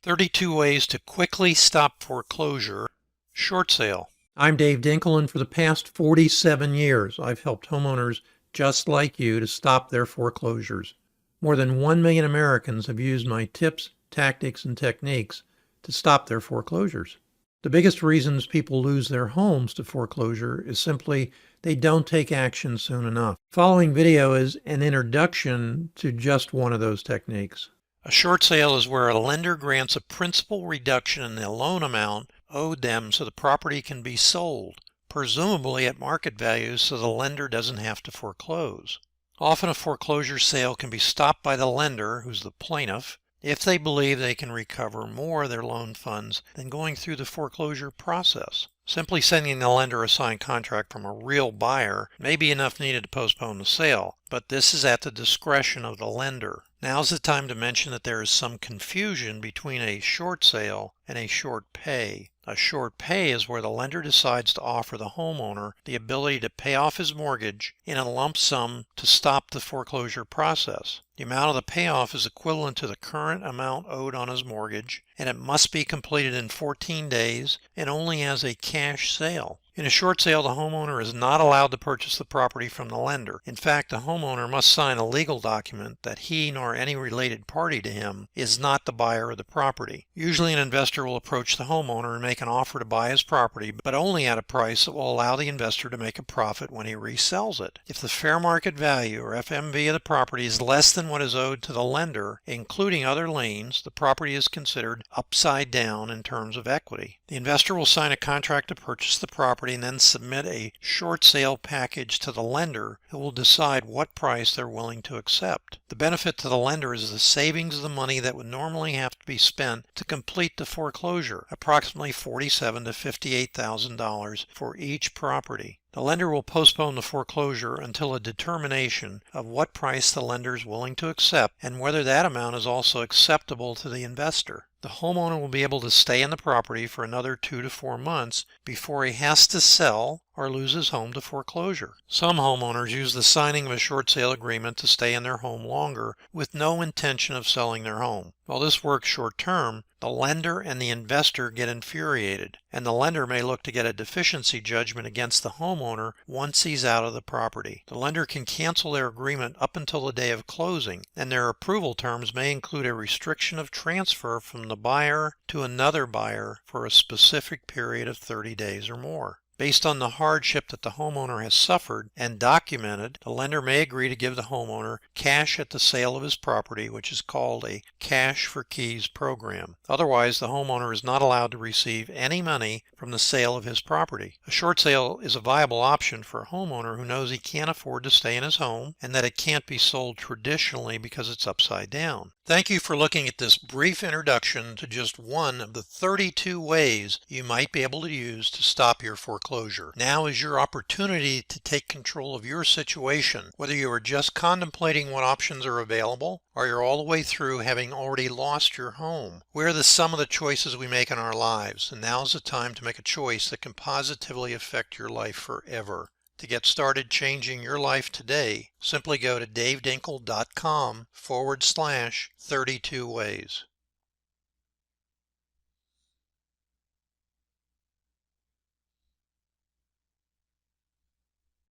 32 Ways to Quickly Stop Foreclosure, Short Sale. I'm Dave Dinkle, and for the past 47 years, I've helped homeowners just like you to stop their foreclosures. More than 1 million Americans have used my tips, tactics, and techniques to stop their foreclosures. The biggest reasons people lose their homes to foreclosure is simply they don't take action soon enough. The following video is an introduction to just one of those techniques. A short sale is where a lender grants a principal reduction in the loan amount owed them so the property can be sold, presumably at market value, so the lender doesn't have to foreclose. Often a foreclosure sale can be stopped by the lender, who's the plaintiff, if they believe they can recover more of their loan funds than going through the foreclosure process. Simply sending the lender a signed contract from a real buyer may be enough needed to postpone the sale, but this is at the discretion of the lender. Now's the time to mention that there is some confusion between a short sale and a short pay. A short pay is where the lender decides to offer the homeowner the ability to pay off his mortgage in a lump sum to stop the foreclosure process. The amount of the payoff is equivalent to the current amount owed on his mortgage, and it must be completed in 14 days and only as a cash sale. In a short sale, the homeowner is not allowed to purchase the property from the lender. In fact, the homeowner must sign a legal document that he nor any related party to him is not the buyer of the property. Usually an investor will approach the homeowner and make an offer to buy his property, but only at a price that will allow the investor to make a profit when he resells it. If the fair market value, or FMV, of the property is less than what is owed to the lender, including other liens, the property is considered upside down in terms of equity. The investor will sign a contract to purchase the property and then submit a short sale package to the lender, who will decide what price they're willing to accept. The benefit to the lender is the savings of the money that would normally have to be spent to complete the foreclosure, approximately $47,000 to $58,000 for each property. The lender will postpone the foreclosure until a determination of what price the lender is willing to accept and whether that amount is also acceptable to the investor. The homeowner will be able to stay in the property for another 2 to 4 months before he has to sell or lose his home to foreclosure. Some homeowners use the signing of a short sale agreement to stay in their home longer with no intention of selling their home. While this works short term, the lender and the investor get infuriated, and the lender may look to get a deficiency judgment against the homeowner once he's out of the property. The lender can cancel their agreement up until the day of closing, and their approval terms may include a restriction of transfer from the buyer to another buyer for a specific period of 30 days or more. Based on the hardship that the homeowner has suffered and documented, the lender may agree to give the homeowner cash at the sale of his property, which is called a cash for keys program. Otherwise, the homeowner is not allowed to receive any money from the sale of his property. A short sale is a viable option for a homeowner who knows he can't afford to stay in his home and that it can't be sold traditionally because it's upside down. Thank you for looking at this brief introduction to just one of the 32 ways you might be able to use to stop your foreclosure. Now is your opportunity to take control of your situation, whether you are just contemplating what options are available or you're all the way through having already lost your home. We're the sum of the choices we make in our lives, and now's the time to make a choice that can positively affect your life forever. To get started changing your life today, simply go to davedinkle.com/32 ways.